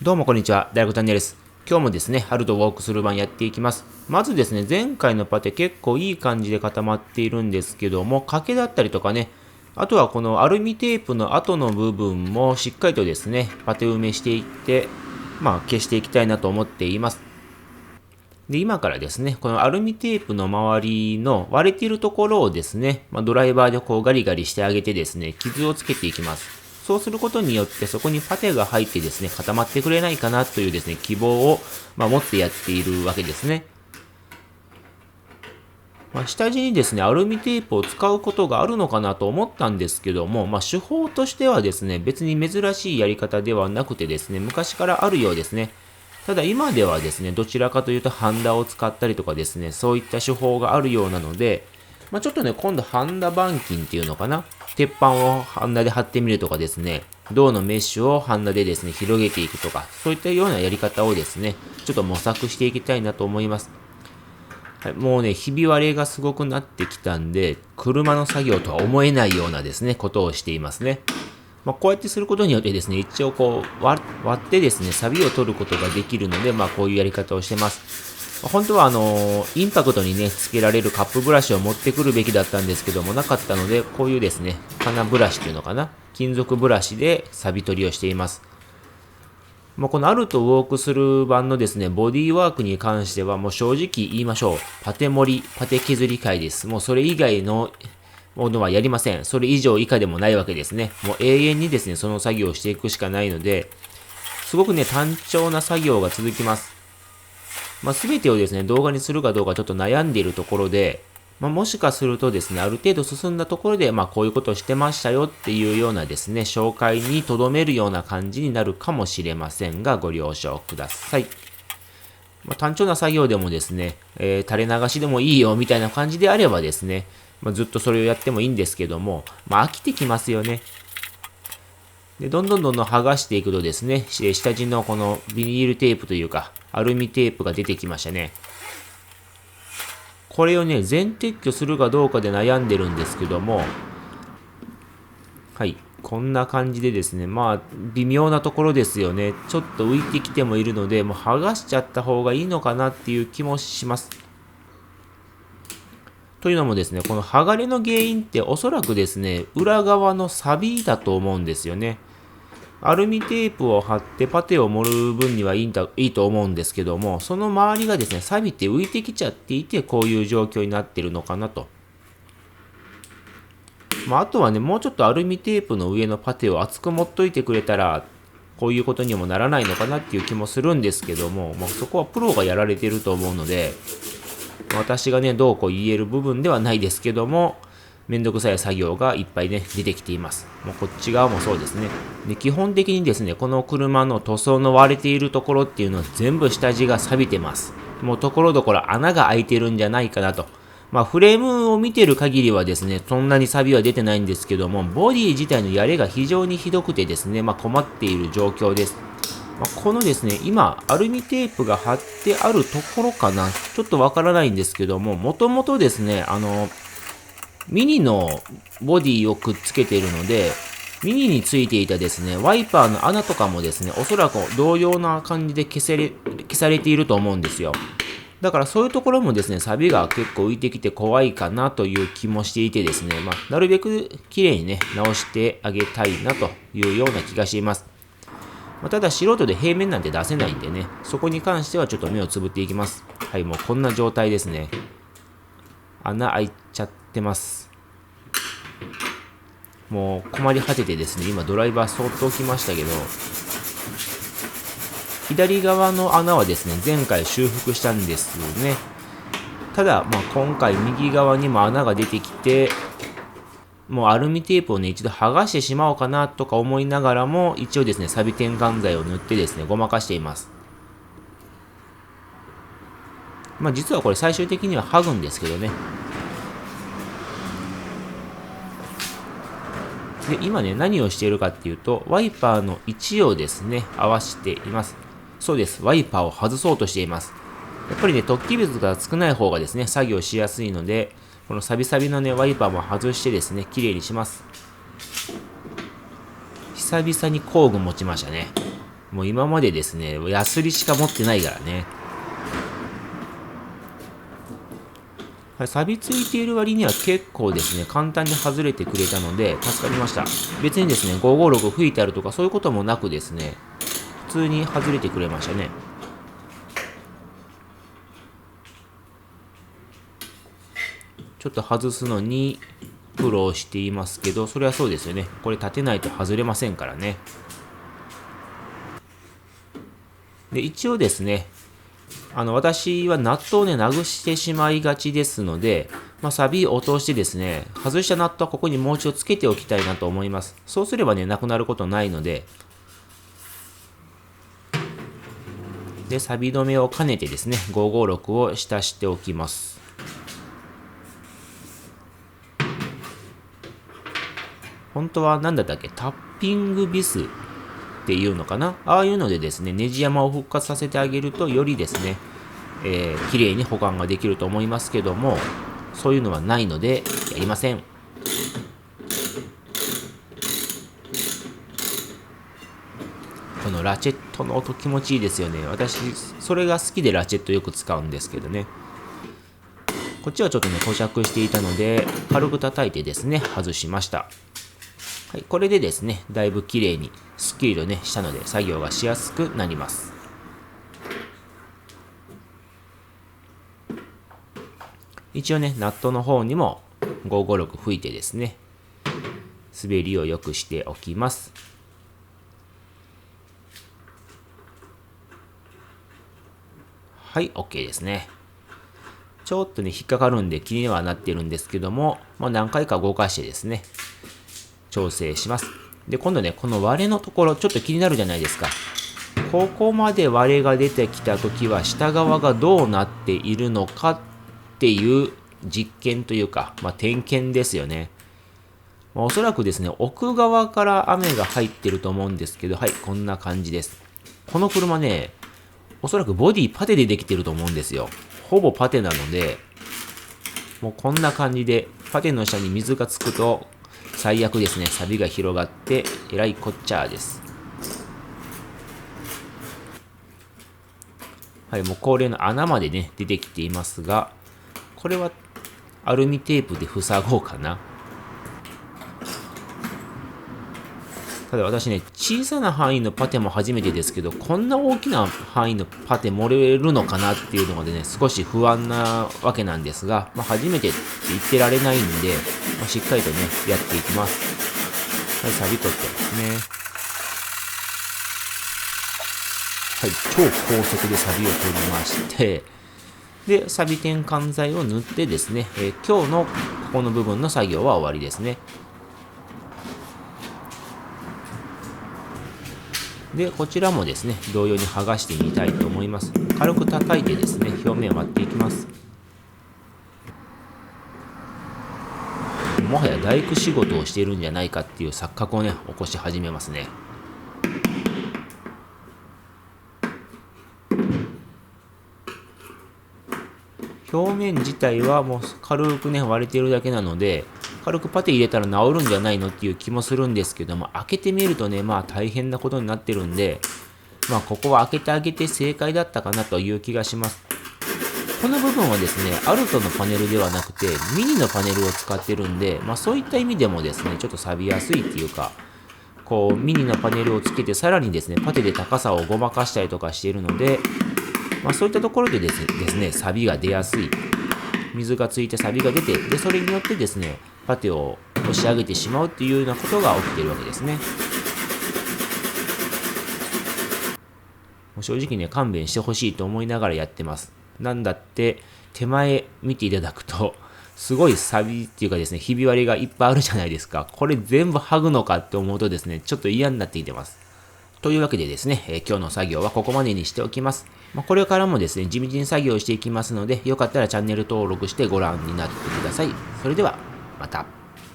どうもこんにちは、大学チャンネルです。今日もですね、春とウォークスルー版やっていきます。まずですね、前回のパテ結構いい感じで固まっているんですけども、掛けだったりとかね、あとはこのアルミテープの後の部分もしっかりとですね、パテ埋めしていって、消していきたいなと思っています。で、今からですね、このアルミテープの周りの割れているところをですね、ドライバーでこうガリガリしてあげてですね、傷をつけていきます。そうすることによってそこにパテが入ってですね、固まってくれないかなというですね、希望を、持ってやっているわけですね。下地にですね、アルミテープを使うことがあるのかなと思ったんですけども、手法としてはですね、別に珍しいやり方ではなくてですね、昔からあるようですね。ただ今ではですね、どちらかというとハンダを使ったりとかですね、そういった手法があるようなので、ちょっとね、今度ハンダ板金っていうのかな、鉄板をハンダで貼ってみるとかですね、銅のメッシュをハンダでですね、広げていくとか、そういったようなやり方をですね、ちょっと模索していきたいなと思います。はい、もうね、ひび割れがすごくなってきたんで、車の作業とは思えないようなですね、ことをしていますね。こうやってすることによってですね、一応こう割ってですね、錆を取ることができるので、こういうやり方をしてます。本当はインパクトにね、付けられるカップブラシを持ってくるべきだったんですけども、なかったので、こういうですね、金ブラシというのかな、金属ブラシで錆取りをしています。このアルトウォークスルー版のですね、ボディワークに関してはもう正直言いましょう。パテ盛り、パテ削り会です。もうそれ以外のものはやりません。それ以上以下でもないわけですね。もう永遠にですね、その作業をしていくしかないので、すごくね、単調な作業が続きます。すべてをですね、動画にするかどうかちょっと悩んでいるところで、もしかするとですね、ある程度進んだところで、こういうことをしてましたよっていうようなですね、紹介に留めるような感じになるかもしれませんが、ご了承ください。単調な作業でもですね、垂れ流しでもいいよみたいな感じであればですね、ずっとそれをやってもいいんですけども、飽きてきますよね。で、どんどん剥がしていくとですね、下地のこのビニールテープというか、アルミテープが出てきましたね。これをね、全撤去するかどうかで悩んでるんですけども、はい、こんな感じでですね、微妙なところですよね。ちょっと浮いてきてもいるので、もう剥がしちゃった方がいいのかなっていう気もします。というのもですね、この剥がれの原因っておそらくですね、裏側の錆だと思うんですよね。アルミテープを貼ってパテを盛る分にはいいと思うんですけども、その周りがですね、錆びて浮いてきちゃっていて、こういう状況になってるのかなと。あとはね、もうちょっとアルミテープの上のパテを厚く持っといてくれたら、こういうことにもならないのかなっていう気もするんですけども、そこはプロがやられてると思うので、私がね、どうこう言える部分ではないですけども、めんどくさい作業がいっぱいね、出てきています。こっち側もそうですね。で、基本的にですね、この車の塗装の割れているところっていうのは全部下地が錆びてます。もうところどころ穴が開いてるんじゃないかなと。フレームを見てる限りはですね、そんなに錆びは出てないんですけども、ボディ自体のやれが非常にひどくてですね、困っている状況です。このですね、今、アルミテープが貼ってあるところかな、ちょっとわからないんですけども、もともとですね、ミニのボディをくっつけているので、ミニについていたですね、ワイパーの穴とかもですね、おそらく同様な感じで消されていると思うんですよ。だからそういうところもですね、サビが結構浮いてきて怖いかなという気もしていてですね、なるべく綺麗にね、直してあげたいなというような気がしています。ただ素人で平面なんて出せないんでね、そこに関してはちょっと目をつぶっていきます。はい、もうこんな状態ですね。穴開いちゃってます。もう困り果ててですね、今ドライバーそっと置きましたけど、左側の穴はですね、前回修復したんですよね。ただ、今回右側にも穴が出てきて、もうアルミテープをね、一度剥がしてしまおうかなとか思いながらも、一応ですね、錆転換剤を塗ってですね、ごまかしています。実はこれ最終的には剥ぐんですけどね。で、今ね、何をしているかっていうと、ワイパーの位置をですね、合わせています。そうです。ワイパーを外そうとしています。やっぱりね、突起物が少ない方がですね、作業しやすいので、このサビサビのね、ワイパーも外してですね、綺麗にします。久々に工具持ちましたね。もう今までですね、ヤスリしか持ってないからね。はい、錆びついている割には結構ですね、簡単に外れてくれたので助かりました。別にですね、556吹いてあるとかそういうこともなくですね、普通に外れてくれましたね。ちょっと外すのに苦労していますけど、それはそうですよね。これ立てないと外れませんからね。で、一応ですね、私はナットをね、なくしてしまいがちですので、錆びを落としてですね、外したナットはここにもう一度つけておきたいなと思います。そうすればね、なくなることないので、で、錆び止めを兼ねてですね、556を浸しておきます。本当は何だったっけ、タッピングビスっていうのかな、ああいうのでですね、ネジ山を復活させてあげるとよりですね、綺麗に保管ができると思いますけども、そういうのはないのでやりません。このラチェットの音気持ちいいですよね。私それが好きでラチェットよく使うんですけどね。こっちはちょっとね固着していたので軽く叩いてですね外しました。はい、これでですねだいぶ綺麗にスッキリとねしたので作業がしやすくなります。一応ねナットの方にも556吹いてですね滑りを良くしておきます。はい、OK ですね。ちょっとね、引っかかるんで気にはなってるんですけども、何回か動かしてですね、調整します。で、今度ね、この割れのところ、ちょっと気になるじゃないですか。ここまで割れが出てきたときは、下側がどうなっているのかっていう実験というか、点検ですよね。おそらくですね、奥側から雨が入ってると思うんですけど、はい、こんな感じです。この車ね、おそらくボディパテでできてると思うんですよ。ほぼパテなので、もうこんな感じで、パテの下に水がつくと、最悪ですね、錆が広がって、えらいこっちゃーです。はい、もう恒例の穴までね、出てきていますが、これはアルミテープで塞ごうかな。ただ私ね、小さな範囲のパテも初めてですけど、こんな大きな範囲のパテ盛れるのかなっていうのでね、少し不安なわけなんですが、初めてって言ってられないんで、しっかりとね、やっていきます。はい、錆取ってますね。はい、超高速で錆を取りまして、で、錆転換剤を塗ってですね、今日のここの部分の作業は終わりですね。で、こちらもですね、同様に剥がしてみたいと思います。軽く叩いてですね、表面を割っていきます。もはや大工仕事をしているんじゃないかっていう錯覚をね、起こし始めますね。表面自体はもう軽くね、割れているだけなので、軽くパテ入れたら治るんじゃないのっていう気もするんですけども、開けてみるとね、大変なことになってるんで、ここは開けてあげて正解だったかなという気がします。この部分はですね、アルトのパネルではなくて、ミニのパネルを使ってるんで、そういった意味でもですね、ちょっと錆びやすいっていうか、こう、ミニのパネルをつけて、さらにですね、パテで高さをごまかしたりとかしているので、そういったところでですね、錆が出やすい。水がついて錆が出て、で、それによってですね、パテを押し上げてしまうっていうようなことが起きているわけですね。正直ね、勘弁してほしいと思いながらやってます。なんだって、手前見ていただくと、すごい錆びっていうかですね、ひび割れがいっぱいあるじゃないですか。これ全部剥ぐのかって思うとですね、ちょっと嫌になってきてます。というわけでですね、今日の作業はここまでにしておきます。これからもですね、地道に作業していきますので、よかったらチャンネル登録してご覧になってください。それでは、また。